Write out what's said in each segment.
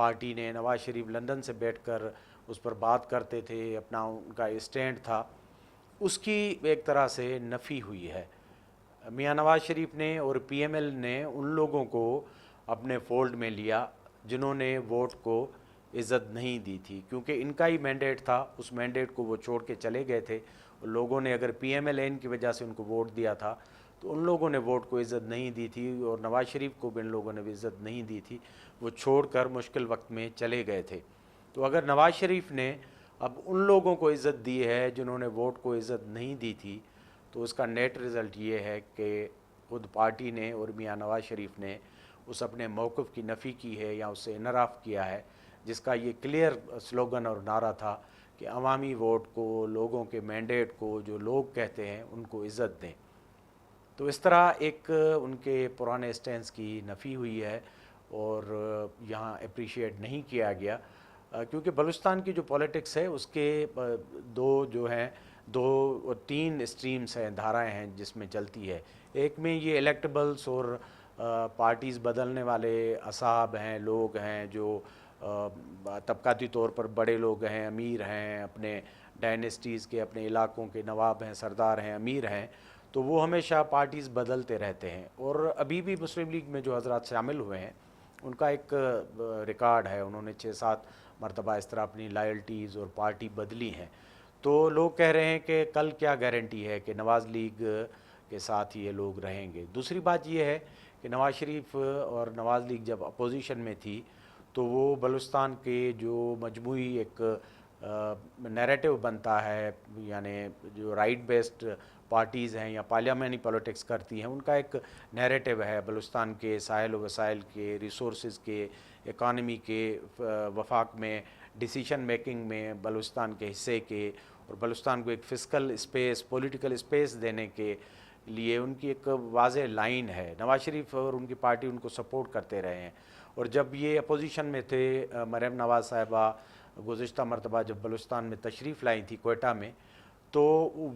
Party نے Nawaz Sharif London سے بیٹھ کر اس پر بات کرتے تھے، اپنا ان کا اسٹینڈ تھا، اس کی ایک طرح سے نفی ہوئی ہے۔ میاں نواز شریف نے اور پی ایم ایل نے ان لوگوں کو اپنے فولڈ میں لیا جنہوں نے ووٹ کو عزت نہیں دی تھی، کیونکہ ان کا ہی مینڈیٹ تھا، اس مینڈیٹ کو وہ چھوڑ کے چلے گئے تھے۔ لوگوں نے اگر پی ایم ایل این کی وجہ سے ان کو ووٹ دیا تھا تو ان لوگوں نے ووٹ کو عزت نہیں دی تھی، اور نواز شریف کو بھی ان لوگوں نے بھی عزت نہیں دی تھی، وہ چھوڑ کر مشکل وقت میں چلے گئے تھے۔ تو اگر نواز شریف نے اب ان لوگوں کو عزت دی ہے جنہوں نے ووٹ کو عزت نہیں دی تھی، تو اس کا نیٹ رزلٹ یہ ہے کہ خود پارٹی نے اور میاں نواز شریف نے اس اپنے موقف کی نفی کی ہے یا اس سے انحراف کیا ہے، جس کا یہ کلیئر سلوگن اور نعرہ تھا کہ عوامی ووٹ کو، لوگوں کے مینڈیٹ کو، جو لوگ کہتے ہیں ان کو عزت دیں۔ تو اس طرح ایک ان کے پرانے اسٹینس کی نفی ہوئی ہے اور یہاں اپریشیٹ نہیں کیا گیا، کیونکہ بلوچستان کی جو پولیٹکس ہے اس کے دو تین اسٹریمز ہیں، دھارائیں ہیں جس میں چلتی ہے۔ ایک میں یہ الیکٹیبلز اور پارٹیز بدلنے والے اصحاب ہیں، لوگ ہیں جو طبقاتی طور پر بڑے لوگ ہیں، امیر ہیں، اپنے ڈائنیسٹیز کے، اپنے علاقوں کے نواب ہیں، سردار ہیں، امیر ہیں، تو وہ ہمیشہ پارٹیز بدلتے رہتے ہیں۔ اور ابھی بھی مسلم لیگ میں جو حضرات شامل ہوئے ہیں ان کا ایک ریکارڈ ہے، انہوں نے 6-7 مرتبہ اس طرح اپنی لائلٹیز اور پارٹی بدلی ہیں۔ تو لوگ کہہ رہے ہیں کہ کل کیا گارنٹی ہے کہ نواز لیگ کے ساتھ یہ لوگ رہیں گے۔ دوسری بات یہ ہے کہ نواز شریف اور نواز لیگ جب اپوزیشن میں تھی تو وہ بلوچستان کے جو مجموعی ایک نیریٹو بنتا ہے، یعنی جو رائٹ بیسڈ پارٹیز ہیں یا پارلیمانی پولیٹکس کرتی ہیں، ان کا ایک نیریٹو ہے بلوچستان کے ساحل و وسائل کے، ریسورسز کے، اکانومی کے وفاق میں، ڈیسیشن میکنگ میں بلوچستان کے حصے کے، اور بلوچستان کو ایک فسکل اسپیس، پولیٹیکل اسپیس دینے کے لیے ان کی ایک واضح لائن ہے۔ نواز شریف اور ان کی پارٹی ان کو سپورٹ کرتے رہے ہیں، اور جب یہ اپوزیشن میں تھے، مریم نواز صاحبہ گزشتہ مرتبہ جب بلوچستان میں تشریف لائی تھی کوئٹہ میں، تو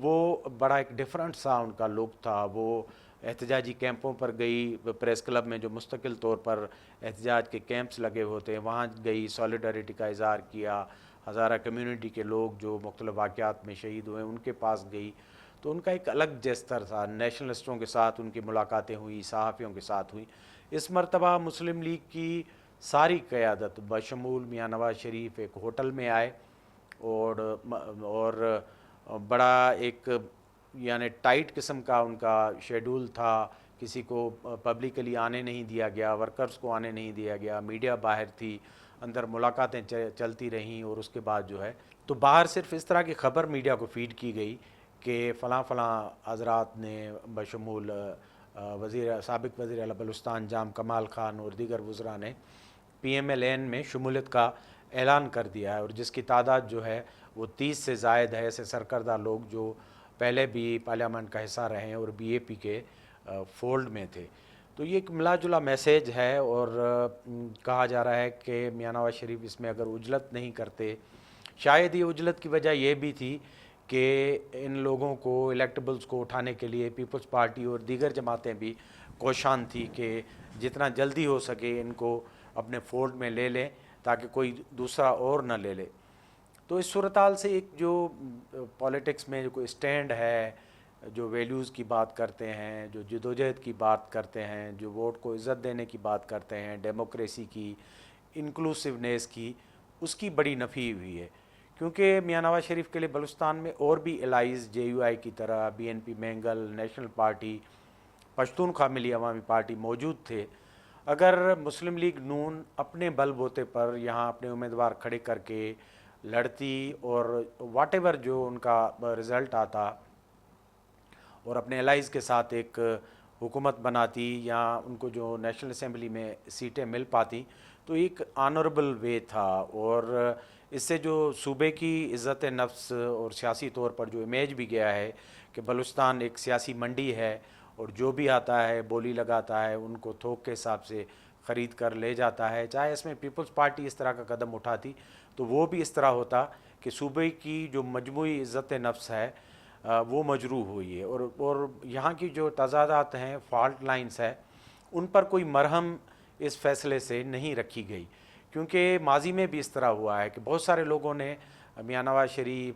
وہ بڑا ایک ڈیفرنٹ سا ان کا لک تھا۔ وہ احتجاجی کیمپوں پر گئی، پریس کلب میں جو مستقل طور پر احتجاج کے کیمپس لگے ہوتے ہیں وہاں گئی، سولیڈریٹی کا اظہار کیا، ہزارہ کمیونٹی کے لوگ جو مختلف واقعات میں شہید ہوئے ان کے پاس گئی۔ تو ان کا ایک الگ جیسچر تھا، نیشنلسٹوں کے ساتھ ان کی ملاقاتیں ہوئی، صحافیوں کے ساتھ ہوئی۔ اس مرتبہ مسلم لیگ کی ساری قیادت بشمول میاں نواز شریف ایک ہوٹل میں آئے، اور بڑا ایک یعنی ٹائٹ قسم کا ان کا شیڈول تھا، کسی کو پبلکلی آنے نہیں دیا گیا، ورکرز کو آنے نہیں دیا گیا، میڈیا باہر تھی، اندر ملاقاتیں چلتی رہیں، اور اس کے بعد جو ہے تو باہر صرف اس طرح کی خبر میڈیا کو فیڈ کی گئی کہ فلاں فلاں حضرات نے بشمول سابق وزیر اعلیٰ بلوچستان جام کمال خان اور دیگر وزراء نے پی ایم ایل این میں شمولیت کا اعلان کر دیا ہے، اور جس کی تعداد جو ہے وہ 30 سے زائد ہے، ایسے سرکردہ لوگ جو پہلے بھی پارلیمنٹ کا حصہ رہے ہیں اور بی اے پی کے فولڈ میں تھے۔ تو یہ ایک ملا جلا میسیج ہے، اور کہا جا رہا ہے کہ میاں نواز شریف اس میں اگر عجلت نہیں کرتے، شاید یہ عجلت کی وجہ یہ بھی تھی کہ ان لوگوں کو، الیکٹیبلز کو اٹھانے کے لیے پیپلز پارٹی اور دیگر جماعتیں بھی کوشاں تھی کہ جتنا جلدی ہو سکے ان کو اپنے فولڈ میں لے لیں تاکہ کوئی دوسرا اور نہ لے لے۔ تو اس صورتحال سے ایک جو پولیٹکس میں جو کوئی اسٹینڈ ہے، جو ویلیوز کی بات کرتے ہیں، جو جدوجہد کی بات کرتے ہیں، جو ووٹ کو عزت دینے کی بات کرتے ہیں، ڈیموکریسی کی، انکلوسیونیس کی، اس کی بڑی نفی ہوئی ہے۔ کیونکہ میاں نواز شریف کے لیے بلوچستان میں اور بھی الائز جے یو آئی کی طرح، B N P Mengal, National Party, Pashtunkhwa Milli Awami party موجود تھے۔ اگر مسلم لیگ نون اپنے بل بوتے پر یہاں اپنے امیدوار کھڑے کر کے لڑتی اور واٹ ایور جو ان کا رزلٹ آتا اور اپنے الائز کے ساتھ ایک حکومت بناتی، یا ان کو جو نیشنل اسمبلی میں سیٹیں مل پاتی، تو ایک آنریبل وے تھا، اور اس سے جو صوبے کی عزت نفس اور سیاسی طور پر جو امیج بھی گیا ہے کہ بلوچستان ایک سیاسی منڈی ہے، اور جو بھی آتا ہے بولی لگاتا ہے ان کو تھوک کے حساب سے خرید کر لے جاتا ہے۔ چاہے اس میں پیپلز پارٹی اس طرح کا قدم اٹھاتی تو وہ بھی اس طرح ہوتا کہ صوبے کی جو مجموعی عزت نفس ہے وہ مجروح ہوئی ہے، اور یہاں کی جو تضادات ہیں، فالٹ لائنز ہے، ان پر کوئی مرہم اس فیصلے سے نہیں رکھی گئی، کیونکہ ماضی میں بھی اس طرح ہوا ہے کہ بہت سارے لوگوں نے Mian Nawaz Sharif,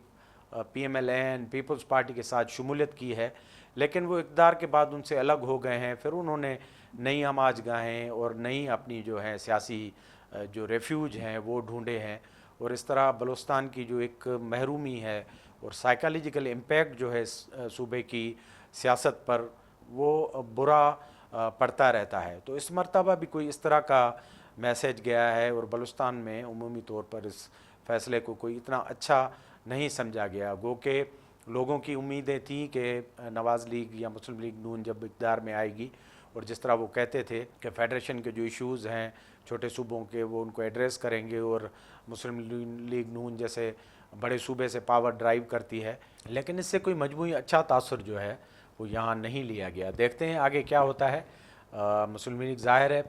P M L N, Peoples Party کے ساتھ شمولیت کی ہے، لیکن وہ اقتدار کے بعد ان سے الگ ہو گئے ہیں، پھر انہوں نے نئی آماج گاہیں اور نئی اپنی جو ہے سیاسی جو ریفیوج ہیں وہ ڈھونڈے ہیں، اور اس طرح بلوچستان کی جو ایک محرومی ہے اور سائیکالوجیکل امپیکٹ جو ہے صوبے کی سیاست پر وہ برا پڑتا رہتا ہے۔ تو اس مرتبہ بھی کوئی اس طرح کا میسیج گیا ہے، اور بلوچستان میں عمومی طور پر اس فیصلے کو کوئی اتنا اچھا نہیں سمجھا گیا، گو کہ لوگوں کی امیدیں تھیں کہ نواز لیگ یا مسلم لیگ نون جب اقتدار میں آئے گی، اور جس طرح وہ کہتے تھے کہ فیڈریشن کے جو ایشوز ہیں چھوٹے صوبوں کے وہ ان کو ایڈریس کریں گے، اور مسلم لیگ نون جیسے بڑے صوبے سے پاور ڈرائیو کرتی ہے، لیکن اس سے کوئی مجموعی اچھا تاثر جو ہے وہ یہاں نہیں لیا گیا۔ دیکھتے ہیں آگے کیا ہوتا ہے۔ مسلم لیگ ظاہر ہے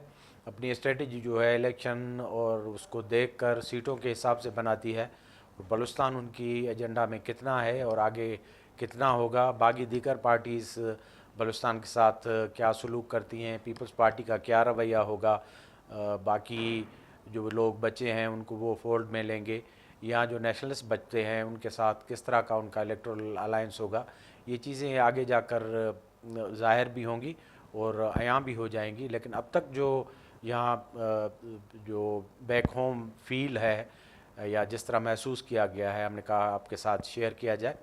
اپنی اسٹریٹجی جو ہے الیکشن اور اس کو دیکھ کر سیٹوں کے حساب سے بناتی ہے، اور بلوچستان ان کی ایجنڈا میں کتنا ہے اور آگے کتنا ہوگا، باقی دیگر پارٹیز بلوچستان کے ساتھ کیا سلوک کرتی ہیں، پیپلز پارٹی کا کیا رویہ ہوگا، باقی جو لوگ بچے ہیں ان کو وہ فولڈ میں لیں گے، یا جو نیشنلسٹ بچتے ہیں ان کے ساتھ کس طرح کا ان کا الیکٹورل الائنس ہوگا، یہ چیزیں آگے جا کر ظاہر بھی ہوں گی اور عیاں بھی ہو جائیں گی۔ لیکن اب تک جو یہاں جو بیک ہوم فیل ہے یا جس طرح محسوس کیا گیا ہے، ہم نے کہا آپ کے ساتھ شیئر کیا جائے۔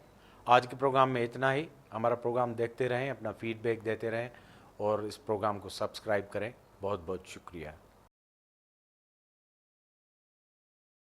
آج کے پروگرام میں اتنا ہی۔ ہمارا پروگرام دیکھتے رہیں، اپنا فیڈ بیک دیتے رہیں، اور اس پروگرام کو سبسکرائب کریں۔ بہت بہت شکریہ۔